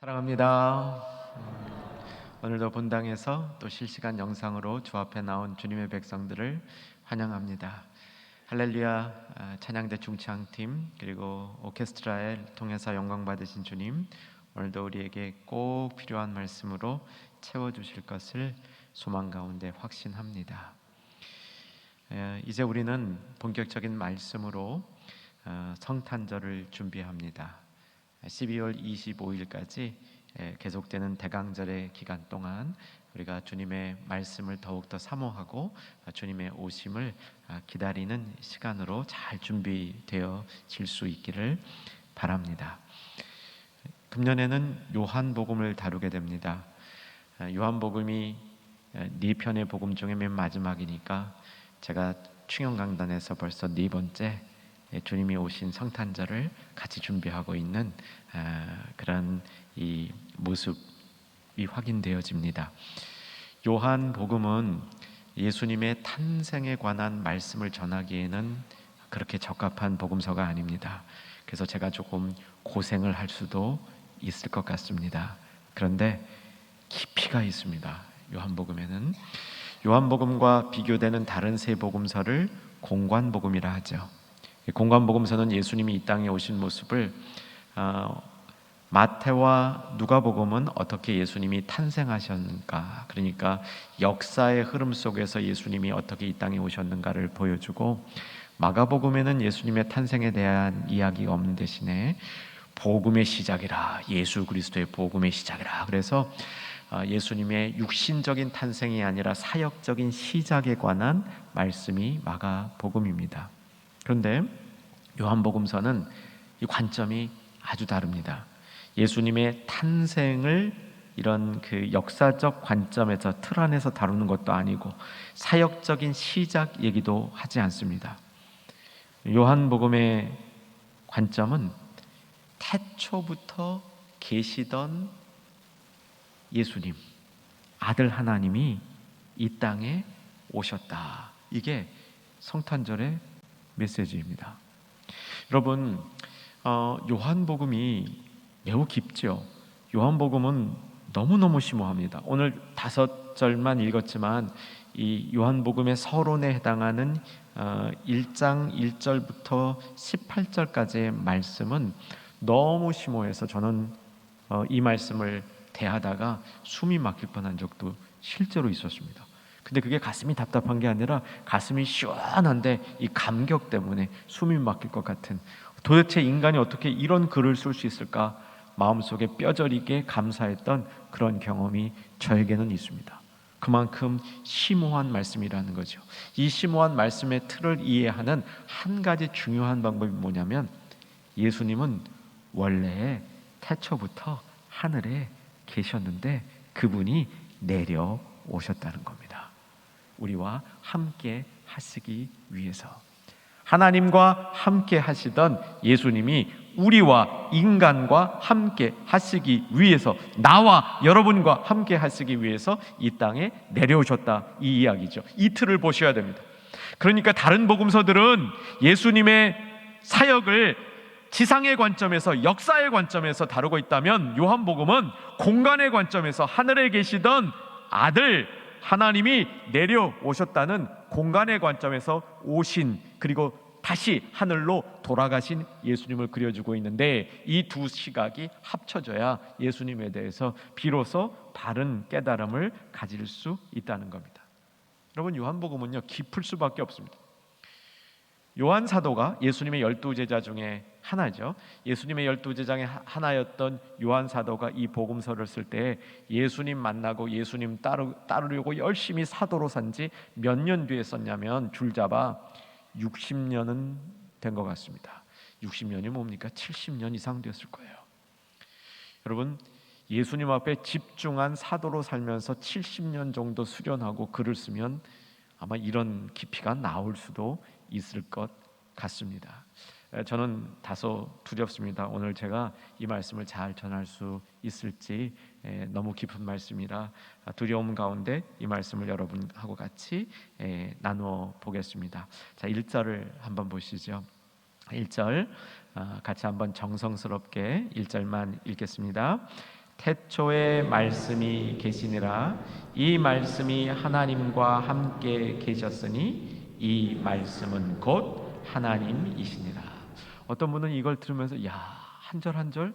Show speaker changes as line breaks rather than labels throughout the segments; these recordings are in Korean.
사랑합니다. 오늘도 본당에서 또 실시간 영상으로 주 앞에 나온 주님의 백성들을 환영합니다. 할렐루야 찬양대 중창팀 그리고 오케스트라를 통해서 영광 받으신 주님, 오늘도 우리에게 꼭 필요한 말씀으로 채워주실 것을 소망 가운데 확신합니다. 이제 우리는 본격적인 말씀으로 성탄절을 준비합니다. 12월 25일까지 계속되는 대강절의 기간 동안 우리가 주님의 말씀을 더욱더 사모하고 주님의 오심을 기다리는 시간으로 잘 준비되어질 수 있기를 바랍니다. 금년에는 요한복음을 다루게 됩니다. 요한복음이 4편의 복음 중에 맨 마지막이니까 제가 충영강단에서 벌써 4번째 주님이 오신 성탄절을 같이 준비하고 있는 그런 이 모습이 확인되어집니다. 요한복음은 예수님의 탄생에 관한 말씀을 전하기에는 그렇게 적합한 복음서가 아닙니다. 그래서 제가 조금 고생을 할 수도 있을 것 같습니다. 그런데 깊이가 있습니다. 요한복음에는 요한복음과 비교되는 다른 세 복음서를 공관복음이라 하죠. 공관복음서는 예수님이 이 땅에 오신 모습을, 마태와 누가복음은 어떻게 예수님이 탄생하셨는가, 그러니까 역사의 흐름 속에서 예수님이 어떻게 이 땅에 오셨는가를 보여주고, 마가복음에는 예수님의 탄생에 대한 이야기가 없는 대신에 복음의 시작이라, 예수 그리스도의 복음의 시작이라, 그래서 예수님의 육신적인 탄생이 아니라 사역적인 시작에 관한 말씀이 마가복음입니다. 그런데 요한복음서는 이 관점이 아주 다릅니다. 예수님의 탄생을 이런 그 역사적 관점에서 틀 안에서 다루는 것도 아니고 사역적인 시작 얘기도 하지 않습니다. 요한복음의 관점은 태초부터 계시던 예수님, 아들 하나님이 이 땅에 오셨다. 이게 성탄절의 메시지입니다. 여러분, 요한복음이 매우 깊죠. 요한복음은 너무너무 심오합니다. 오늘 5절만 읽었지만 이 요한복음의 서론에 해당하는 1장 1절부터 18절까지의 말씀은 너무 심오해서 저는 이 말씀을 대하다가 숨이 막힐 뻔한 적도 실제로 있었습니다. 근데 그게 가슴이 답답한 게 아니라 가슴이 시원한데 이 감격 때문에 숨이 막힐 것 같은, 도대체 인간이 어떻게 이런 글을 쓸 수 있을까 마음속에 뼈저리게 감사했던 그런 경험이 저에게는 있습니다. 그만큼 심오한 말씀이라는 거죠. 이 심오한 말씀의 틀을 이해하는 한 가지 중요한 방법이 뭐냐면, 예수님은 원래 태초부터 하늘에 계셨는데 그분이 내려오셨다는 겁니다. 우리와 함께 하시기 위해서, 하나님과 함께 하시던 예수님이 우리와 인간과 함께 하시기 위해서, 나와 여러분과 함께 하시기 위해서 이 땅에 내려오셨다, 이 이야기죠. 이 틀을 보셔야 됩니다. 그러니까 다른 복음서들은 예수님의 사역을 지상의 관점에서, 역사의 관점에서 다루고 있다면, 요한복음은 공간의 관점에서 하늘에 계시던 아들 하나님이 내려오셨다는 공간의 관점에서 오신, 그리고 다시 하늘로 돌아가신 예수님을 그려주고 있는데, 이 두 시각이 합쳐져야 예수님에 대해서 비로소 바른 깨달음을 가질 수 있다는 겁니다. 여러분, 요한복음은요 깊을 수밖에 없습니다. 요한 사도가 예수님의 12제자 중에 하나죠. 예수님의 12제자의 하나였던 요한 사도가 이 복음서를 쓸 때 예수님 만나고 예수님 따르려고 열심히 사도로 산 지 몇 년 뒤에 썼냐면, 줄잡아 60년은 된 것 같습니다. 60년이 뭡니까? 70년 이상 됐을 거예요. 여러분, 예수님 앞에 집중한 사도로 살면서 70년 정도 수련하고 글을 쓰면 아마 이런 깊이가 나올 수도 있을 것 같습니다. 저는 다소 두렵습니다. 오늘 제가 이 말씀을 잘 전할 수 있을지, 너무 깊은 말씀이라 두려움 가운데 이 말씀을 여러분하고 같이 나누어 보겠습니다. 자, 1절을 한번 보시죠. 1절 같이 한번 정성스럽게 1절만 읽겠습니다. 태초에 말씀이 계시니라. 이 말씀이 하나님과 함께 계셨으니 이 말씀은 곧 하나님이시니라. 어떤 분은 이걸 들으면서 야, 한 절 한 절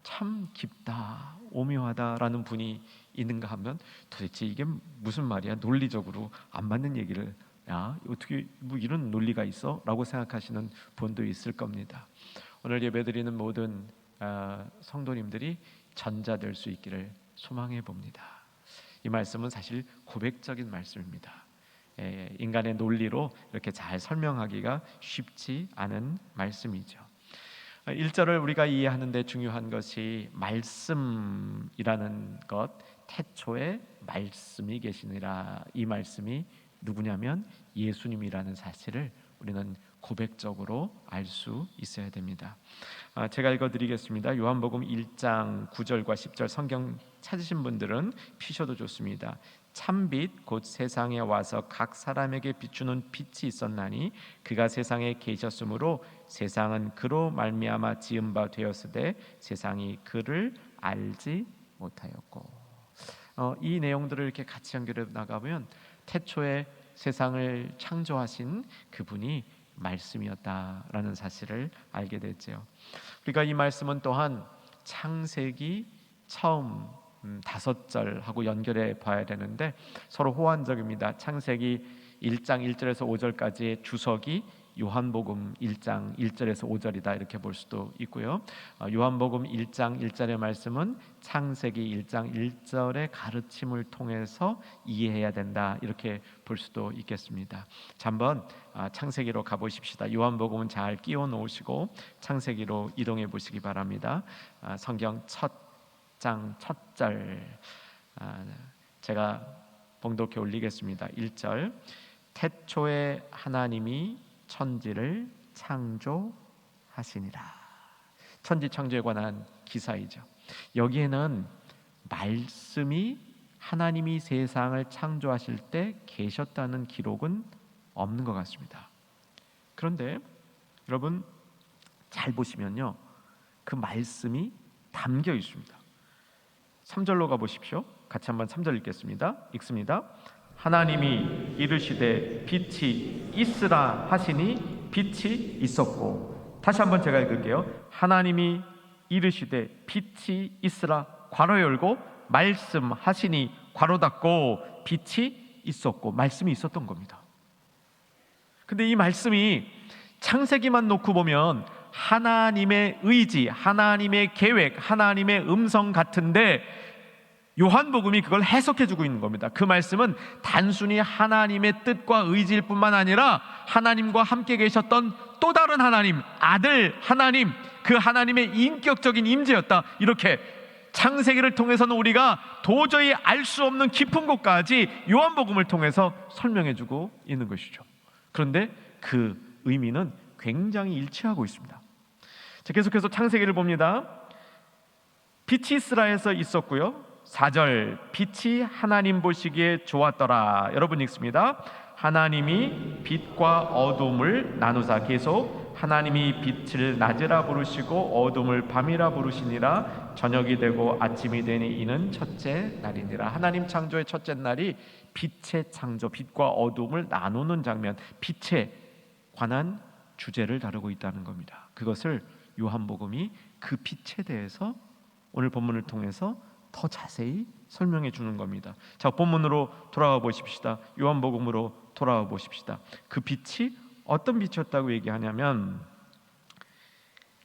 참 깊다, 오묘하다라는 분이 있는가 하면 도대체 이게 무슨 말이야? 논리적으로 안 맞는 얘기를 야, 어떻게 뭐 이런 논리가 있어? 라고 생각하시는 분도 있을 겁니다. 오늘 예배드리는 모든 성도님들이 전자될 수 있기를 소망해 봅니다. 이 말씀은 사실 고백적인 말씀입니다. 인간의 논리로 이렇게 잘 설명하기가 쉽지 않은 말씀이죠. 1절을 우리가 이해하는 데 중요한 것이 말씀이라는 것, 태초에 말씀이 계시니라. 이 말씀이 누구냐면 예수님이라는 사실을 우리는 고백적으로 알 수 있어야 됩니다. 제가 읽어드리겠습니다. 요한복음 1장 9절과 10절 성경 찾으신 분들은 피셔도 좋습니다. 참빛 곧 세상에 와서 각 사람에게 비추는 빛이 있었나니 그가 세상에 계셨으므로 세상은 그로 말미암아 지은 바 되었으되 세상이 그를 알지 못하였고. 이 내용들을 이렇게 같이 연결해 나가면 태초에 세상을 창조하신 그분이 말씀이었다라는 사실을 알게 되죠. 우리가 이 말씀은 또한 창세기 처음 5절하고 연결해 봐야 되는데 서로 호환적입니다. 창세기 1장 1절에서 5절까지의 주석이 요한복음 1장 1절에서 5절이다 이렇게 볼 수도 있고요. 요한복음 1장 1절의 말씀은 창세기 1장 1절의 가르침을 통해서 이해해야 된다 이렇게 볼 수도 있겠습니다. 자, 한번 창세기로 가보십시다. 요한복음은 잘 끼워 놓으시고 창세기로 이동해 보시기 바랍니다. 성경 첫 장 첫 절 제가 봉독해 올리겠습니다. 1절 태초에 하나님이 천지를 창조하시니라. 천지 창조에 관한 기사이죠. 여기에는 말씀이 하나님이 세상을 창조하실 때 계셨다는 기록은 없는 것 같습니다. 그런데 여러분 잘 보시면요, 그 말씀이 담겨 있습니다. 3절로 가보십시오. 같이 한번 3절 읽겠습니다. 읽습니다. 하나님이 이르시되 빛이 있으라 하시니 빛이 있었고. 다시 한번 제가 읽을게요. 하나님이 이르시되 빛이 있으라 괄호 열고 말씀하시니 괄호 닫고 빛이 있었고. 말씀이 있었던 겁니다. 근데 이 말씀이 창세기만 놓고 보면 하나님의 의지, 하나님의 계획, 하나님의 음성 같은데 요한복음이 그걸 해석해주고 있는 겁니다. 그 말씀은 단순히 하나님의 뜻과 의지일 뿐만 아니라 하나님과 함께 계셨던 또 다른 하나님, 아들 하나님, 그 하나님의 인격적인 임재였다. 이렇게 창세기를 통해서는 우리가 도저히 알 수 없는 깊은 곳까지 요한복음을 통해서 설명해주고 있는 것이죠. 그런데 그 의미는 굉장히 일치하고 있습니다. 자, 계속해서 창세기를 봅니다. 빛이 있으라에서 있었고요. 4절 빛이 하나님 보시기에 좋았더라. 여러분 읽습니다. 하나님이 빛과 어둠을 나누사. 계속 하나님이 빛을 낮이라 부르시고 어둠을 밤이라 부르시니라. 저녁이 되고 아침이 되니 이는 첫째 날이니라. 하나님 창조의 첫째 날이 빛의 창조, 빛과 어둠을 나누는 장면, 빛에 관한 주제를 다루고 있다는 겁니다. 그것을 요한복음이 그 빛에 대해서 오늘 본문을 통해서 더 자세히 설명해 주는 겁니다. 자, 본문으로 돌아와 보십시다. 요한복음으로 돌아와 보십시다. 그 빛이 어떤 빛이었다고 얘기하냐면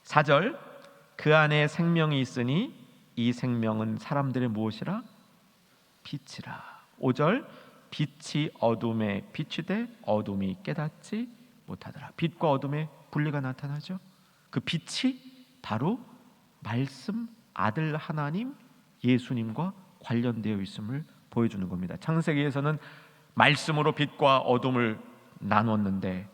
4절 그 안에 생명이 있으니 이 생명은 사람들의 무엇이라? 빛이라. 5절 빛이 어둠에 비추되 어둠이 깨닫지 못하더라. 빛과 어둠의 분리가 나타나죠. 그 빛이 바로 말씀 아들 하나님 예수님과 관련되어 있음을 보여주는 겁니다. 창세기에서는 말씀으로 빛과 어둠을 나눴는데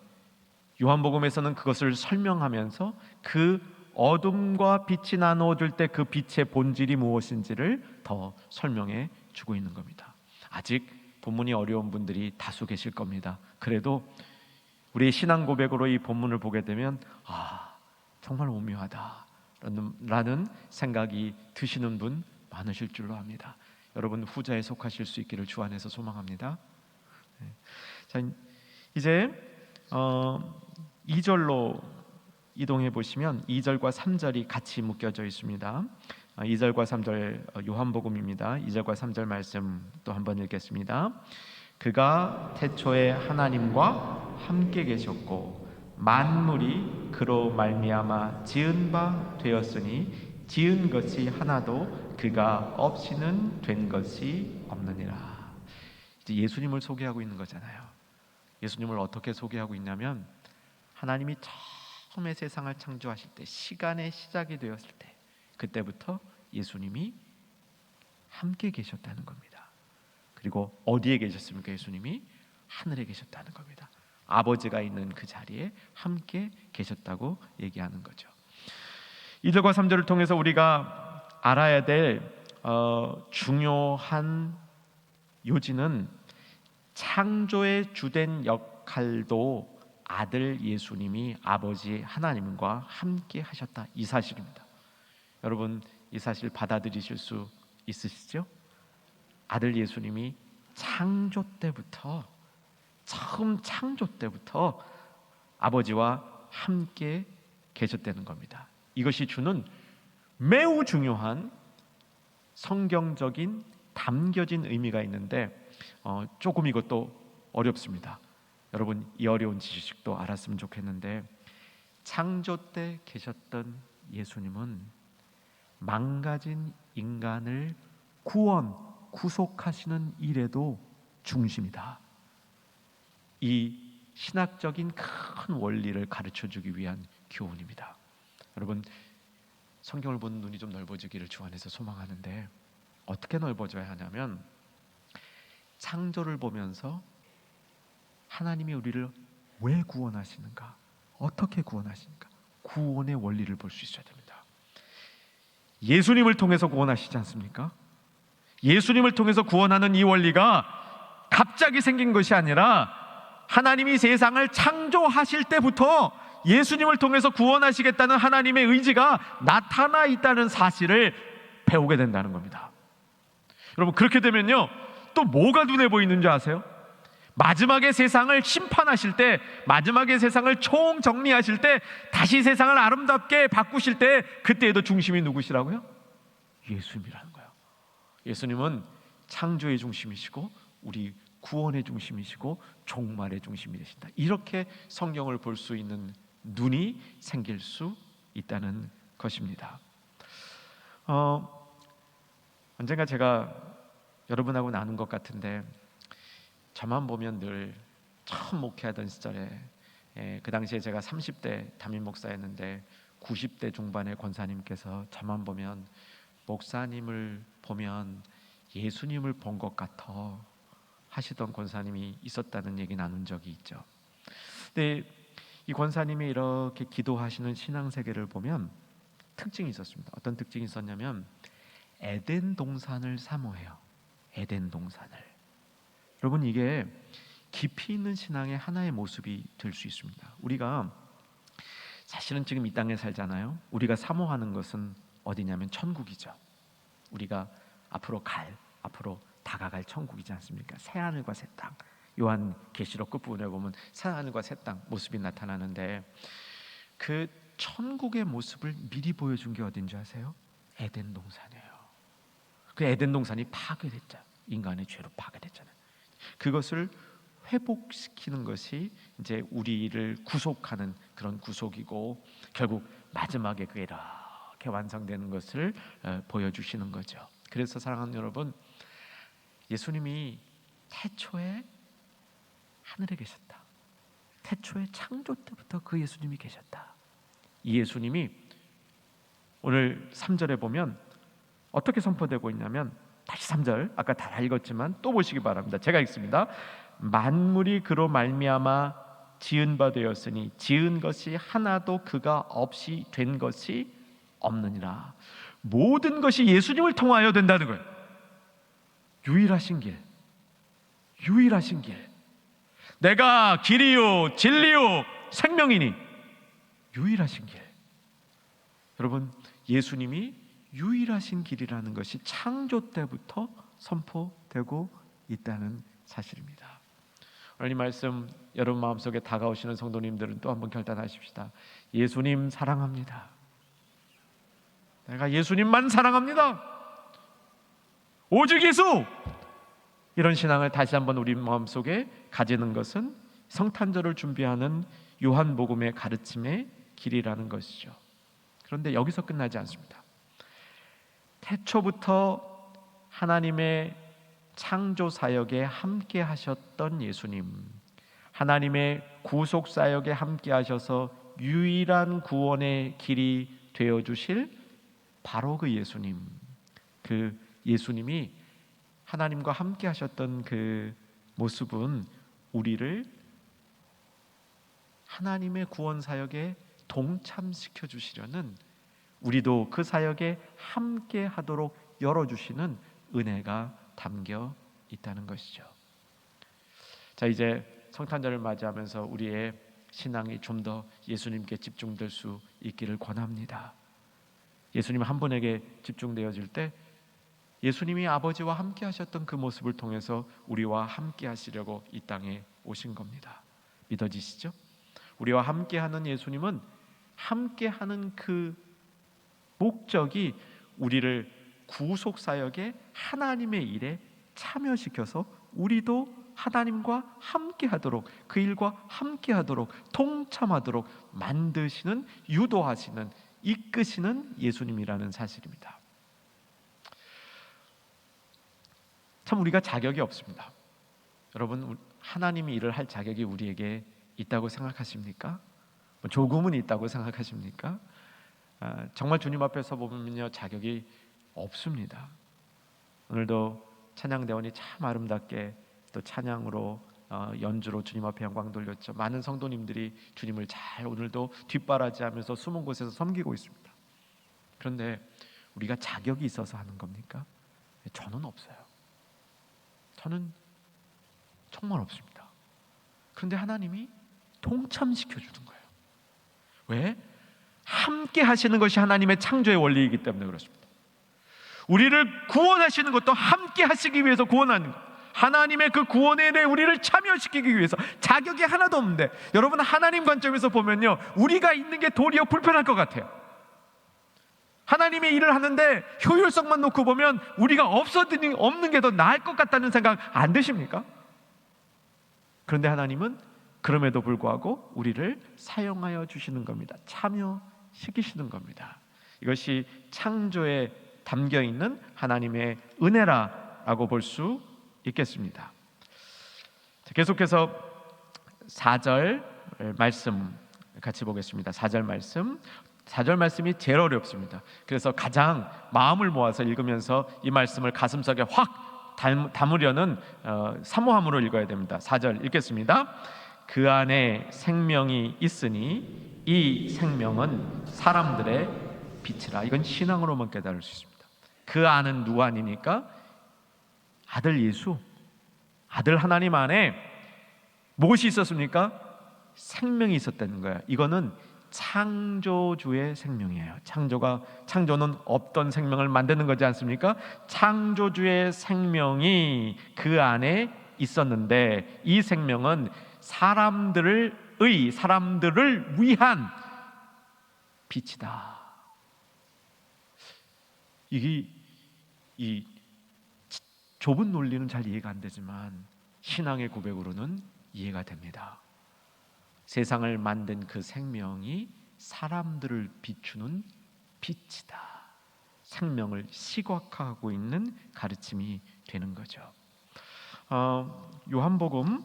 요한복음에서는 그것을 설명하면서 그 어둠과 빛이 나누어질 때 그 빛의 본질이 무엇인지를 더 설명해 주고 있는 겁니다. 아직 본문이 어려운 분들이 다수 계실 겁니다. 그래도 우리의 신앙 고백으로 이 본문을 보게 되면 정말 오묘하다 라는 생각이 드시는 분 많으실 줄로 압니다. 여러분 후자에 속하실 수 있기를 주 안에서 소망합니다. 자, 이제 2절로 이동해 보시면 2절과 3절이 같이 묶여져 있습니다. 2절과 3절 요한복음입니다. 2절과 3절 말씀 또 한번 읽겠습니다. 그가 태초에 하나님과 함께 계셨고 만물이 그로 말미암아 지은 바 되었으니 지은 것이 하나도 그가 없이는 된 것이 없느니라. 이제 예수님을 소개하고 있는 거잖아요. 예수님을 어떻게 소개하고 있냐면 하나님이 처음에 세상을 창조하실 때, 시간의 시작이 되었을 때, 그때부터 예수님이 함께 계셨다는 겁니다. 그리고 어디에 계셨습니까? 예수님이 하늘에 계셨다는 겁니다. 아버지가 있는 그 자리에 함께 계셨다고 얘기하는 거죠. 2절과 3절을 통해서 우리가 알아야 될 중요한 요지는 창조의 주된 역할도 아들 예수님이 아버지 하나님과 함께 하셨다, 이 사실입니다. 여러분 이 사실 받아들이실 수 있으시죠? 아들 예수님이 창조 때부터, 처음 창조 때부터 아버지와 함께 계셨다는 겁니다. 이것이 주는 매우 중요한 성경적인 담겨진 의미가 있는데 조금 이것도 어렵습니다. 여러분 이 어려운 지식도 알았으면 좋겠는데, 창조 때 계셨던 예수님은 망가진 인간을 구속하시는 일에도 중심이다. 이 신학적인 큰 원리를 가르쳐주기 위한 교훈입니다. 여러분 성경을 보는 눈이 좀 넓어지기를 주 안에서 소망하는데, 어떻게 넓어져야 하냐면 창조를 보면서 하나님이 우리를 왜 구원하시는가, 어떻게 구원하시는가, 구원의 원리를 볼 수 있어야 됩니다. 예수님을 통해서 구원하시지 않습니까? 예수님을 통해서 구원하는 이 원리가 갑자기 생긴 것이 아니라 하나님이 세상을 창조하실 때부터 예수님을 통해서 구원하시겠다는 하나님의 의지가 나타나 있다는 사실을 배우게 된다는 겁니다. 여러분 그렇게 되면요, 또 뭐가 눈에 보이는 줄 아세요? 마지막에 세상을 심판하실 때, 마지막에 세상을 총정리하실 때, 다시 세상을 아름답게 바꾸실 때, 그때에도 중심이 누구시라고요? 예수님이라는 거예요. 예수님은 창조의 중심이시고 우리 구원의 중심이시고 종말의 중심이 되신다. 이렇게 성경을 볼 수 있는 눈이 생길 수 있다는 것입니다. 언젠가 제가 여러분하고 나눈 것 같은데, 저만 보면 늘 처음 목회하던 시절에 그 당시에 제가 30대 담임 목사였는데 90대 중반의 권사님께서 저만 보면 목사님을 보면 예수님을 본 것 같아 하시던 권사님이 있었다는 얘기 나눈 적이 있죠. 근데 이 권사님이 이렇게 기도하시는 신앙세계를 보면 특징이 있었습니다. 어떤 특징이 있었냐면 에덴 동산을 사모해요. 에덴 동산을. 여러분 이게 깊이 있는 신앙의 하나의 모습이 될 수 있습니다. 우리가 사실은 지금 이 땅에 살잖아요. 우리가 사모하는 것은 어디냐면 천국이죠. 우리가 앞으로 다가갈 천국이지 않습니까? 새하늘과 새 땅. 요한계시록 끝부분에 보면 새하늘과 새 땅 모습이 나타나는데, 그 천국의 모습을 미리 보여준 게 어딘지 아세요? 에덴 동산이에요. 그 에덴 동산이 파괴됐죠. 인간의 죄로 파괴됐잖아요. 그것을 회복시키는 것이 이제 우리를 구속하는 그런 구속이고, 결국 마지막에 그게 이렇게 완성되는 것을 보여주시는 거죠. 그래서 사랑하는 여러분, 예수님이 태초에 하늘에 계셨다. 태초에 창조 때부터 그 예수님이 계셨다. 이 예수님이 오늘 3절에 보면 어떻게 선포되고 있냐면, 다시 3절 아까 다 읽었지만 또 보시기 바랍니다. 제가 읽습니다. 만물이 그로 말미암아 지은 바 되었으니 지은 것이 하나도 그가 없이 된 것이 없느니라. 모든 것이 예수님을 통하여 된다는 거예요. 유일하신 길, 유일하신 길. 내가 길이요 진리요 생명이니 유일하신 길. 여러분 예수님이 유일하신 길이라는 것이 창조 때부터 선포되고 있다는 사실입니다. 오늘 이 말씀 여러분 마음속에 다가오시는 성도님들은 또 한번 결단하십시다. 예수님 사랑합니다. 내가 예수님만 사랑합니다. 오직 예수! 이런 신앙을 다시 한번 우리 마음속에 가지는 것은 성탄절을 준비하는 요한복음의 가르침의 길이라는 것이죠. 그런데 여기서 끝나지 않습니다. 태초부터 하나님의 창조 사역에 함께 하셨던 예수님, 하나님의 구속 사역에 함께 하셔서 유일한 구원의 길이 되어 주실 바로 그 예수님, 그 예수님이 하나님과 함께 하셨던 그 모습은 우리를 하나님의 구원 사역에 동참시켜 주시려는, 우리도 그 사역에 함께 하도록 열어주시는 은혜가 담겨 있다는 것이죠. 자, 이제 성탄절을 맞이하면서 우리의 신앙이 좀 더 예수님께 집중될 수 있기를 권합니다. 예수님 한 분에게 집중되어질 때 예수님이 아버지와 함께 하셨던 그 모습을 통해서 우리와 함께 하시려고 이 땅에 오신 겁니다. 믿어지시죠? 우리와 함께 하는 예수님은 함께 하는 그 목적이 우리를 구속 사역에 하나님의 일에 참여시켜서 우리도 하나님과 함께 하도록, 그 일과 함께 하도록, 동참하도록 만드시는, 유도하시는, 이끄시는 예수님이라는 사실입니다. 참 우리가 자격이 없습니다. 여러분, 하나님이 일을 할 자격이 우리에게 있다고 생각하십니까? 조금은 있다고 생각하십니까? 정말 주님 앞에서 보면요, 자격이 없습니다. 오늘도 찬양대원이 참 아름답게 또 찬양으로 연주로 주님 앞에 영광 돌렸죠. 많은 성도님들이 주님을 잘 오늘도 뒷바라지하면서 숨은 곳에서 섬기고 있습니다. 그런데 우리가 자격이 있어서 하는 겁니까? 저는 없어요. 저는 정말 없습니다. 그런데 하나님이 동참시켜 주는 거예요. 왜? 함께 하시는 것이 하나님의 창조의 원리이기 때문에 그렇습니다. 우리를 구원하시는 것도 함께 하시기 위해서 구원하는 것, 하나님의 그 구원에 대해 우리를 참여시키기 위해서. 자격이 하나도 없는데, 여러분 하나님 관점에서 보면요, 우리가 있는 게 도리어 불편할 것 같아요. 하나님의 일을 하는데 효율성만 놓고 보면 우리가 없는 게 더 나을 것 같다는 생각 안 드십니까? 그런데 하나님은 그럼에도 불구하고 우리를 사용하여 주시는 겁니다. 참여시키시는 겁니다. 이것이 창조에 담겨있는 하나님의 은혜라고 볼 수 있겠습니다. 계속해서 4절 말씀 같이 보겠습니다. 4절 말씀. 4절 말씀이 제일 어렵습니다. 그래서 가장 마음을 모아서 읽으면서 이 말씀을 가슴속에 확 담으려는 사모함으로 읽어야 됩니다. 4절 읽겠습니다. 그 안에 생명이 있으니 이 생명은 사람들의 빛이라. 이건 신앙으로만 깨달을 수 있습니다. 그 안은 누구 안입니까? 아들 예수, 아들 하나님 안에 무엇이 있었습니까? 생명이 있었다는 거예요. 이거는 창조주의 생명이에요. 창조는 없던 생명을 만드는 거지 않습니까? 창조주의 생명이 그 안에 있었는데 이 생명은 사람들을 위한 빛이다. 이게 이 좁은 논리는 잘 이해가 안 되지만 신앙의 고백으로는 이해가 됩니다. 세상을 만든 그 생명이 사람들을 비추는 빛이다. 생명을 시각화하고 있는 가르침이 되는 거죠. 요한복음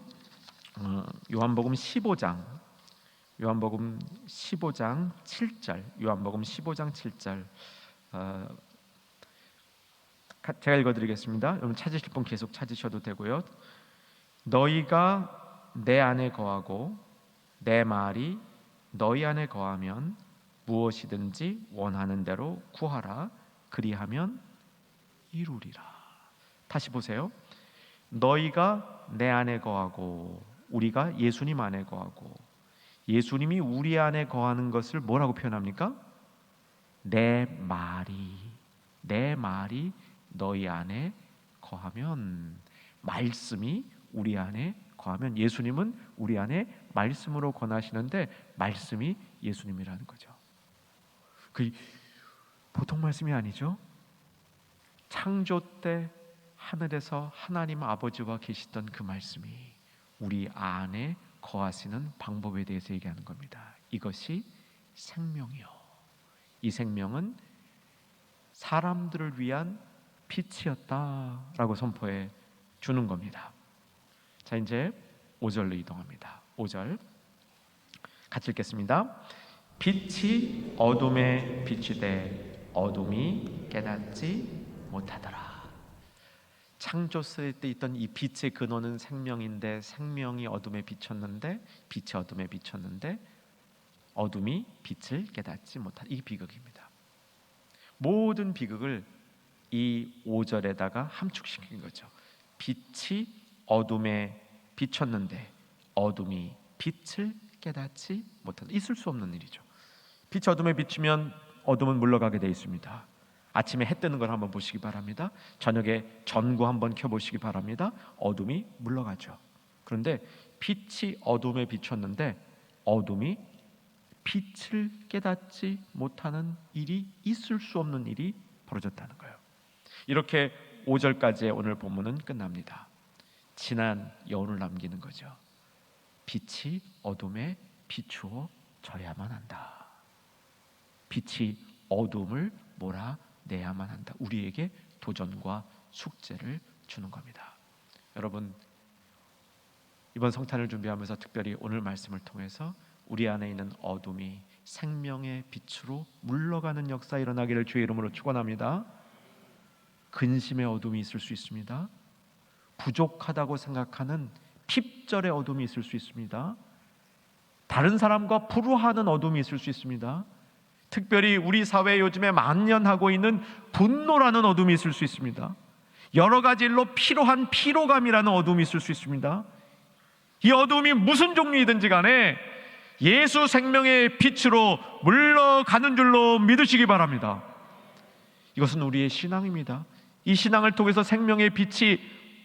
15장 7절. 요한복음 15장 7절. 제가 읽어드리겠습니다. 여러분 찾으실 분 계속 찾으셔도 되고요. 너희가 내 안에 거하고 내 말이 너희 안에 거하면 무엇이든지 원하는 대로 구하라. 그리하면 이루리라. 다시 보세요. 너희가 내 안에 거하고, 우리가 예수님 안에 거하고, 예수님이 우리 안에 거하는 것을 뭐라고 표현합니까? 내 말이. 내 말이 너희 안에 거하면, 말씀이 우리 안에 거하면, 예수님은 우리 안에 말씀으로 권하시는데 말씀이 예수님이라는 거죠. 그 보통 말씀이 아니죠. 창조 때 하늘에서 하나님 아버지와 계시던 그 말씀이 우리 안에 거하시는 방법에 대해서 얘기하는 겁니다. 이것이 생명이요, 이 생명은 사람들을 위한 빛이었다라고 선포해 주는 겁니다. 자, 이제 5절로 이동합니다. 5절 같이 읽겠습니다. 빛이 어둠에 비추되 어둠이 깨닫지 못하더라. 창조했을 때 있던 이 빛의 근원은 생명인데, 생명이 어둠에 비쳤는데, 빛이 어둠에 비쳤는데 어둠이 빛을 깨닫지 못하다. 이 비극입니다. 모든 비극을 이 5절에다가 함축시킨 거죠. 빛이 어둠에 비쳤는데 어둠이 빛을 깨닫지 못한다. 있을 수 없는 일이죠. 빛이 어둠에 비치면 어둠은 물러가게 되어 있습니다. 아침에 해 뜨는 걸 한번 보시기 바랍니다. 저녁에 전구 한번 켜보시기 바랍니다. 어둠이 물러가죠. 그런데 빛이 어둠에 비쳤는데 어둠이 빛을 깨닫지 못하는 일이, 있을 수 없는 일이 벌어졌다는 거예요. 이렇게 5절까지의 오늘 본문은 끝납니다. 진한 여운을 남기는 거죠. 빛이 어둠에 비추어져야만 한다. 빛이 어둠을 몰아내야만 한다. 우리에게 도전과 숙제를 주는 겁니다. 여러분, 이번 성탄을 준비하면서 특별히 오늘 말씀을 통해서 우리 안에 있는 어둠이 생명의 빛으로 물러가는 역사 일어나기를 주의 이름으로 축원합니다. 근심의 어둠이 있을 수 있습니다. 부족하다고 생각하는 핍절의 어둠이 있을 수 있습니다. 다른 사람과 불화하는 어둠이 있을 수 있습니다. 특별히 우리 사회에 요즘에 만연하고 있는 분노라는 어둠이 있을 수 있습니다. 여러 가지 일로 피로한 피로감이라는 어둠이 있을 수 있습니다. 이 어둠이 무슨 종류이든지 간에 예수 생명의 빛으로 물러가는 줄로 믿으시기 바랍니다. 이것은 우리의 신앙입니다. 이 신앙을 통해서 생명의 빛이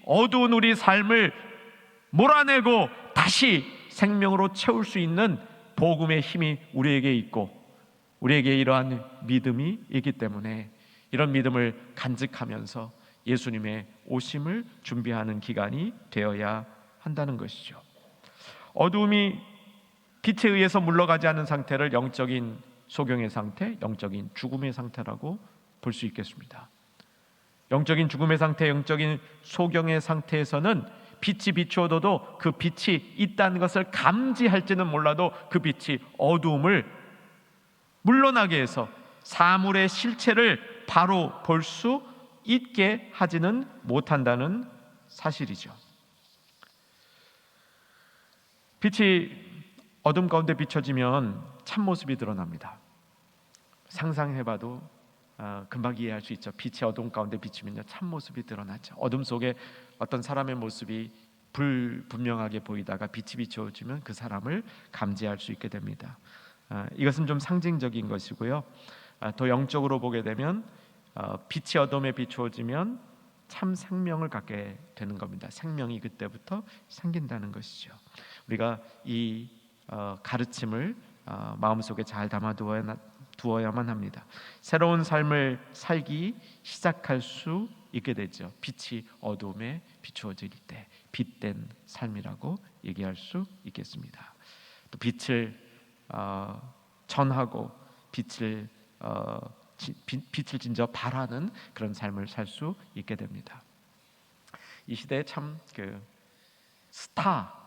어두운 우리 삶을 몰아내고 다시 생명으로 채울 수 있는 복음의 힘이 우리에게 있고, 우리에게 이러한 믿음이 있기 때문에 이런 믿음을 간직하면서 예수님의 오심을 준비하는 기간이 되어야 한다는 것이죠. 어둠이 빛에 의해서 물러가지 않은 상태를 영적인 소경의 상태, 영적인 죽음의 상태라고 볼 수 있겠습니다. 영적인 죽음의 상태, 영적인 소경의 상태에서는 빛이 비추어도 그 빛이 있다는 것을 감지할지는 몰라도 그 빛이 어두움을 물러나게 해서 사물의 실체를 바로 볼 수 있게 하지는 못한다는 사실이죠. 빛이 어둠 가운데 비춰지면 참모습이 드러납니다. 상상해봐도 금방 이해할 수 있죠. 빛이 어둠 가운데 비치면요, 참모습이 드러나죠. 어둠 속에 어떤 사람의 모습이 불분명하게 보이다가 빛이 비춰지면 그 사람을 감지할 수 있게 됩니다. 이것은 좀 상징적인 것이고요. 더 영적으로 보게 되면 빛이 어둠에 비추어지면 참 생명을 갖게 되는 겁니다. 생명이 그때부터 생긴다는 것이죠. 우리가 이 가르침을 마음속에 잘 담아두어야만 합니다. 새로운 삶을 살기 시작할 수 있게 되죠. 빛이 어둠에 비추어질 때 빛된 삶이라고 얘기할 수 있겠습니다. 또 빛을 전하고 빛을 진저 바라는 그런 삶을 살 수 있게 됩니다. 이 시대에 참 스타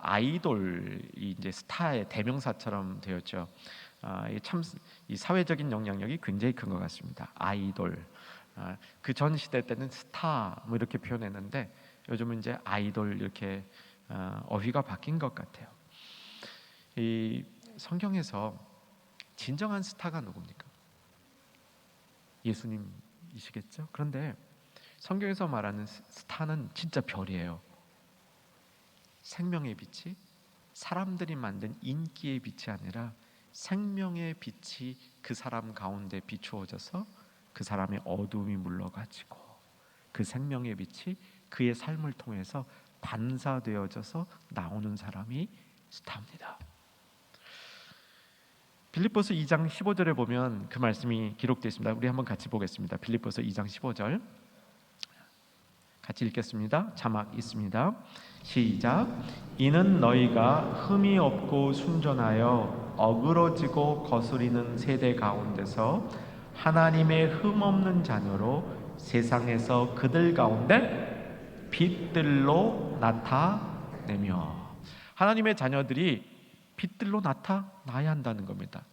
아이돌이 이제 스타의 대명사처럼 되었죠. 참 이 사회적인 영향력이 굉장히 큰 것 같습니다. 아이돌. 그 전 시대 때는 스타 뭐 이렇게 표현했는데 요즘은 이제 아이돌 이렇게 어휘가 바뀐 것 같아요. 이 성경에서 진정한 스타가 누굽니까? 예수님이시겠죠? 그런데 성경에서 말하는 스타는 진짜 별이에요. 생명의 빛이 사람들이 만든 인기의 빛이 아니라 생명의 빛이 그 사람 가운데 비추어져서 그 사람의 어두움이 물러가지고 그 생명의 빛이 그의 삶을 통해서 반사되어져서 나오는 사람이 스타입니다. 빌립보서 2장 15절에 보면 그 말씀이 기록되어 있습니다. 우리 한번 같이 보겠습니다. 빌립보서 2장 15절 같이 읽겠습니다. 자막 있습니다. 시작. 이는 너희가 흠이 없고 순전하여 어그러지고 거스리는 세대 가운데서 하나님의 흠 없는 자녀로 세상에서 그들 가운데 빛들로 나타내며, 하나님의 자녀들이 빛들로 나타나야 한다는 겁니다.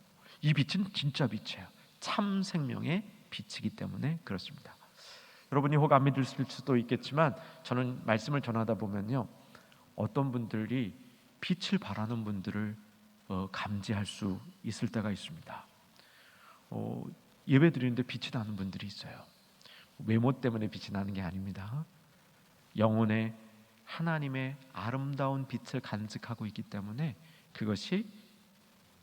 이 빛은 진짜 빛이에요. 참 생명의 빛이기 때문에 그렇습니다. 여러분이 혹 안 믿으실 수도 있겠지만 저는 말씀을 전하다 보면요, 어떤 분들이 빛을 바라는 분들을 감지할 수 있을 때가 있습니다. 예배 드리는데 빛이 나는 분들이 있어요. 외모 때문에 빛이 나는 게 아닙니다. 영혼의 하나님의 아름다운 빛을 간직하고 있기 때문에 그것이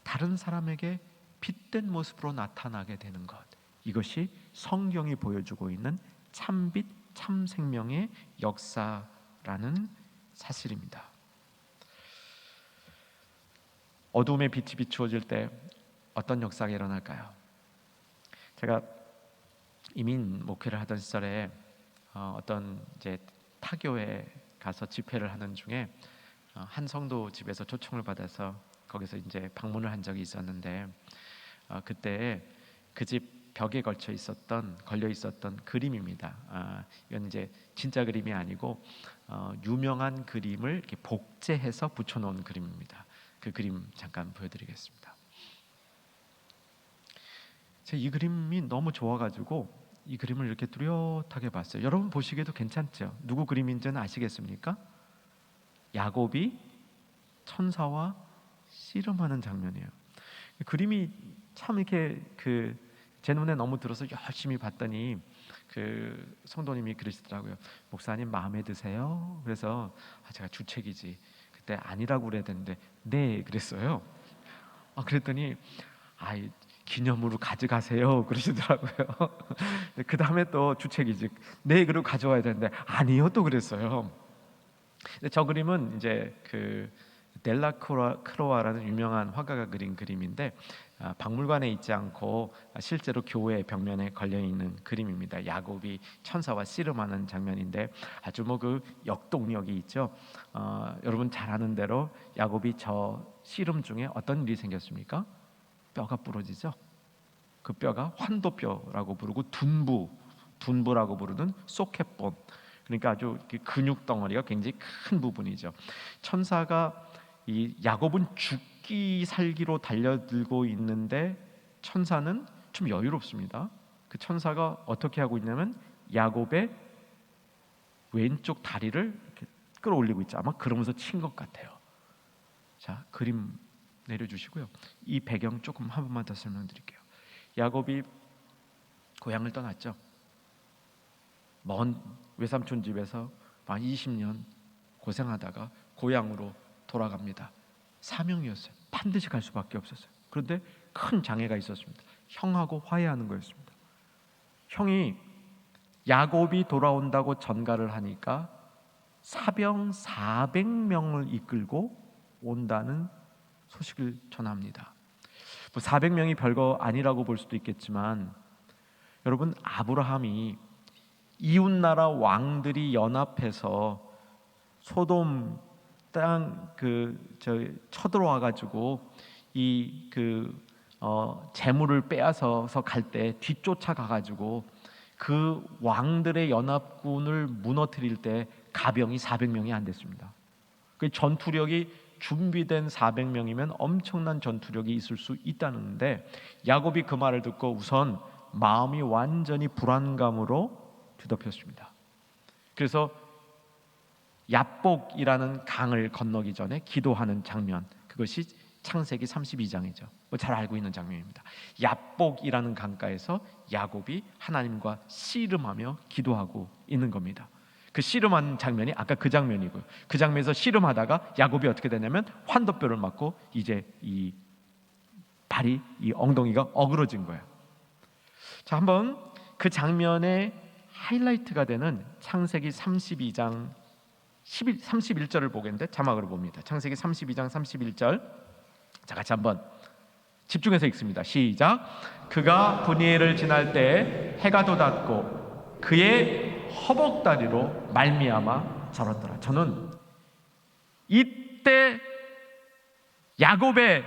다른 사람에게 빛된 모습으로 나타나게 되는 것, 이것이 성경이 보여주고 있는 참빛, 참생명의 역사라는 사실입니다. 어두움의 빛이 비추어질 때 어떤 역사가 일어날까요? 제가 이민 목회를 하던 시절에 어떤 이제 타교에 가서 집회를 하는 중에 한 성도 집에서 초청을 받아서 거기서 이제 방문을 한 적이 있었는데, 그때 그 집 벽에 걸려 있었던 그림입니다. 이건 이제 진짜 그림이 아니고 유명한 그림을 이렇게 복제해서 붙여놓은 그림입니다. 그 그림 잠깐 보여드리겠습니다. 제가 이 그림이 너무 좋아가지고 이 그림을 이렇게 뚜렷하게 봤어요. 여러분 보시기에도 괜찮죠? 누구 그림인지는 아시겠습니까? 야곱이 천사와 씨름하는 장면이에요. 그림이 참 이렇게 제 눈에 너무 들어서 열심히 봤더니 그 성도님이 그러시더라고요. 목사님 마음에 드세요? 그래서 제가 주책이지, 그때 아니라고 그래야 되는데 네 그랬어요. 그랬더니 기념으로 가져가세요 그러시더라고요. 그 다음에 또 주책이지, 네 그리고 가져와야 되는데 아니요 또 그랬어요. 저 그림은 이제 그 델라크로아라는 유명한 화가가 그린 그림인데 박물관에 있지 않고 실제로 교회 벽면에 걸려 있는 그림입니다. 야곱이 천사와 씨름하는 장면인데 아주 그 역동력이 있죠. 여러분 잘 아는 대로 야곱이 저 씨름 중에 어떤 일이 생겼습니까? 뼈가 부러지죠. 그 뼈가 환도뼈라고 부르고 둔부라고 부르는 소켓본, 그러니까 아주 근육 덩어리가 굉장히 큰 부분이죠. 천사가 이 야곱은 죽기 살기로 달려들고 있는데 천사는 좀 여유롭습니다. 그 천사가 어떻게 하고 있냐면 야곱의 왼쪽 다리를 이렇게 끌어올리고 있죠. 아마 그러면서 친 것 같아요. 자, 그림 내려주시고요. 이 배경 조금 한 번만 더 설명드릴게요. 야곱이 고향을 떠났죠. 먼 외삼촌 집에서 한 20년 고생하다가 고향으로 돌아갑니다. 사명이었어요. 반드시 갈 수밖에 없었어요. 그런데 큰 장애가 있었습니다. 형하고 화해하는 거였습니다. 형이 야곱이 돌아온다고 전가를 하니까 사병 400명을 이끌고 온다는 소식을 전합니다. 400명이 별거 아니라고 볼 수도 있겠지만 여러분, 아브라함이 이웃나라 왕들이 연합해서 소돔 땅 쳐들어와 가지고 이 재물을 빼앗아서 갈 때 뒤쫓아가 가지고 그 왕들의 연합군을 무너뜨릴 때 가병이 400명이 안 됐습니다. 그 전투력이 준비된 400명이면 엄청난 전투력이 있을 수 있다는데 야곱이 그 말을 듣고 우선 마음이 완전히 불안감으로 뒤덮였습니다. 그래서 얍복이라는 강을 건너기 전에 기도하는 장면, 그것이 창세기 32장이죠. 잘 알고 있는 장면입니다. 얍복이라는 강가에서 야곱이 하나님과 씨름하며 기도하고 있는 겁니다. 그 씨름하는 장면이 아까 그 장면이고요. 그 장면에서 씨름하다가 야곱이 어떻게 되냐면 환도뼈를 맞고 이제 이 엉덩이가 어그러진 거예요. 자, 한번 그 장면의 하이라이트가 되는 창세기 32장 31절을 보겠는데 자막으로 봅니다. 창세기 32장 31절. 자, 같이 한번 집중해서 읽습니다. 시작. 그가 분이엘을 지날 때 해가 돋았고 그의 허벅다리로 말미암아 절었더라. 저는 이때 야곱의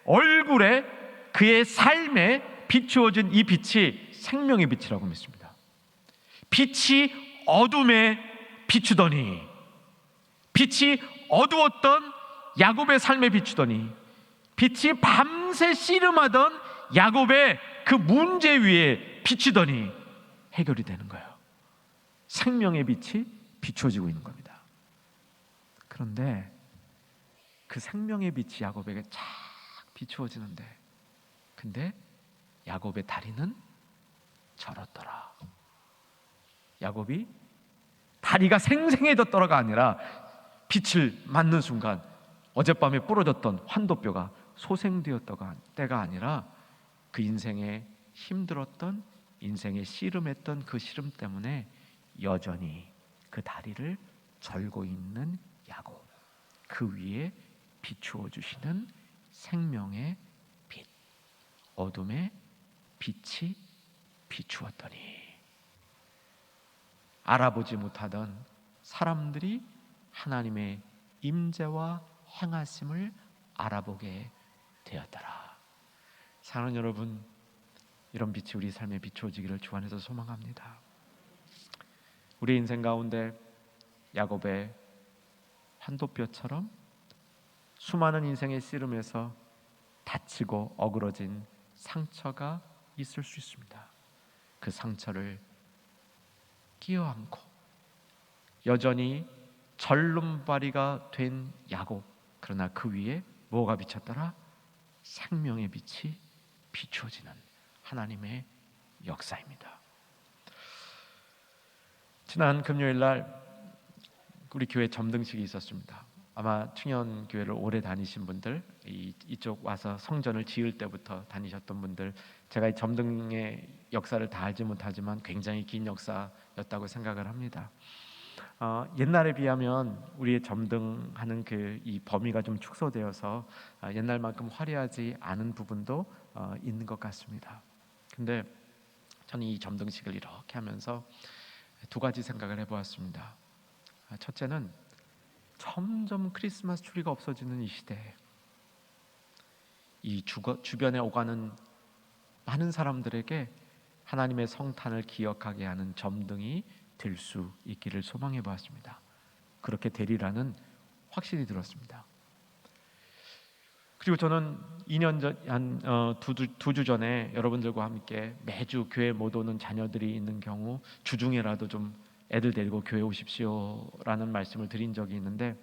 얼굴에 그의 삶에 비추어진 이 빛이 생명의 빛이라고 믿습니다. 빛이 어둠에 비추더니, 빛이 어두웠던 야곱의 삶에 비추더니, 빛이 밤새 씨름하던 야곱의 그 문제 위에 비추더니 해결이 되는 거예요. 생명의 빛이 비추어지고 있는 겁니다. 그런데 그 생명의 빛이 야곱에게 쫙 비추어지는데, 근데 야곱의 다리는 절었더라. 야곱이 다리가 생생해졌더라가 아니라 빛을 맞는 순간 어젯밤에 부러졌던 환도뼈가 소생되었다가 때가 아니라 그 인생에 힘들었던, 인생에 씨름했던 그 씨름 때문에 여전히 그 다리를 절고 있는 야곱, 그 위에 비추어 주시는 생명의 빛, 어둠의 빛이 비추었더니 알아보지 못하던 사람들이 하나님의 임재와 행하심을 알아보게 되었더라. 사랑하는 여러분, 이런 빛이 우리 삶에 비추어지기를 주 안에서 소망합니다. 우리 인생 가운데 야곱의 환도뼈처럼 수많은 인생의 씨름에서 다치고 어그러진 상처가 있을 수 있습니다. 그 상처를 끼어안고 여전히 절름발이가 된 야곱, 그러나 그 위에 뭐가 비쳤더라? 생명의 빛이 비추어지는 하나님의 역사입니다. 지난 금요일 날 우리 교회 점등식이 있었습니다. 아마 충현교회를 오래 다니신 분들, 이쪽 와서 성전을 지을 때부터 다니셨던 분들, 제가 이 점등의 역사를 다 알지 못하지만 굉장히 긴 역사였다고 생각을 합니다. 옛날에 비하면 우리의 점등하는 이 범위가 좀 축소되어서 옛날만큼 화려하지 않은 부분도 있는 것 같습니다. 근데 저는 이 점등식을 이렇게 하면서 두 가지 생각을 해보았습니다. 첫째는 점점 크리스마스 트리가 없어지는 이 시대에 이 주변에 오가는 많은 사람들에게 하나님의 성탄을 기억하게 하는 점등이 될 수 있기를 소망해 보았습니다. 그렇게 되리라는 확신이 들었습니다. 그리고 저는 2년 전, 한 2주 전에 여러분들과 함께 매주 교회 못 오는 자녀들이 있는 경우 주중에라도 좀 애들 데리고 교회 오십시오라는 말씀을 드린 적이 있는데,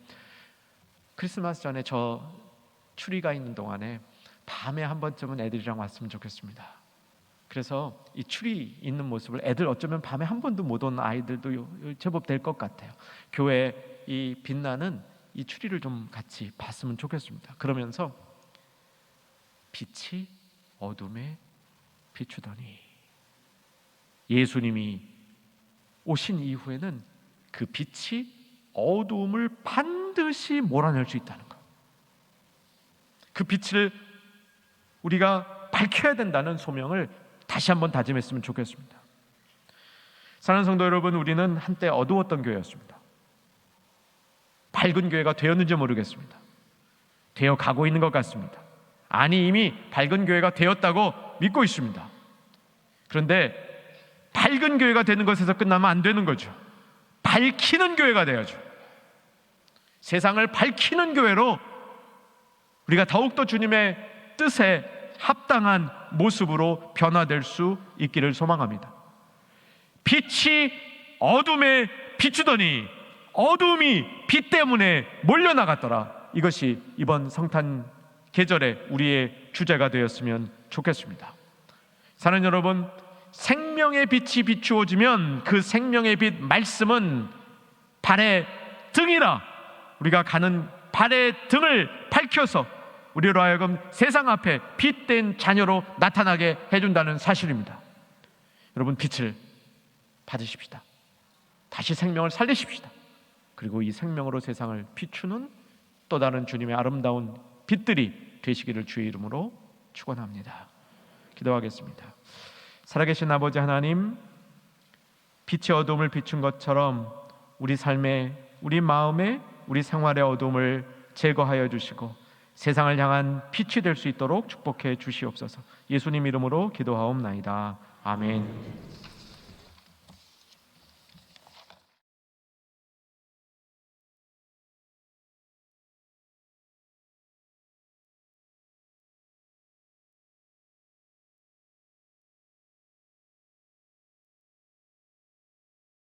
크리스마스 전에 저 추리가 있는 동안에 밤에 한 번쯤은 애들이랑 왔으면 좋겠습니다. 그래서 이 추리 있는 모습을, 애들 어쩌면 밤에 한 번도 못 온 아이들도 제법 될 것 같아요. 교회 이 빛나는 이 추리를 좀 같이 봤으면 좋겠습니다. 그러면서 빛이 어둠에 비추더니, 예수님이 오신 이후에는 그 빛이 어두움을 반드시 몰아낼 수 있다는 것, 그 빛을 우리가 밝혀야 된다는 소명을 다시 한번 다짐했으면 좋겠습니다. 사랑하는 성도 여러분, 우리는 한때 어두웠던 교회였습니다. 밝은 교회가 되었는지 모르겠습니다. 되어 가고 있는 것 같습니다. 아니, 이미 밝은 교회가 되었다고 믿고 있습니다. 그런데 밝은 교회가 되는 것에서 끝나면 안 되는 거죠. 밝히는 교회가 돼야죠. 세상을 밝히는 교회로 우리가 더욱더 주님의 뜻에 합당한 모습으로 변화될 수 있기를 소망합니다. 빛이 어둠에 비추더니 어둠이 빛 때문에 몰려나갔더라. 이것이 이번 성탄 계절에 우리의 주제가 되었으면 좋겠습니다. 사랑하는 여러분, 생명의 빛이 비추어지면 그 생명의 빛 말씀은 발의 등이라, 우리가 가는 발의 등을 밝혀서 우리로 하여금 세상 앞에 빛된 자녀로 나타나게 해준다는 사실입니다. 여러분, 빛을 받으십시다. 다시 생명을 살리십시다. 그리고 이 생명으로 세상을 비추는 또 다른 주님의 아름다운 빛들이 되시기를 주의 이름으로 축원합니다. 기도하겠습니다. 살아계신 아버지 하나님, 빛이 어둠을 비춘 것처럼 우리 삶에, 우리 마음에, 우리 생활의 어둠을 제거하여 주시고 세상을 향한 빛이 될 수 있도록 축복해 주시옵소서. 예수님 이름으로 기도하옵나이다. 아멘.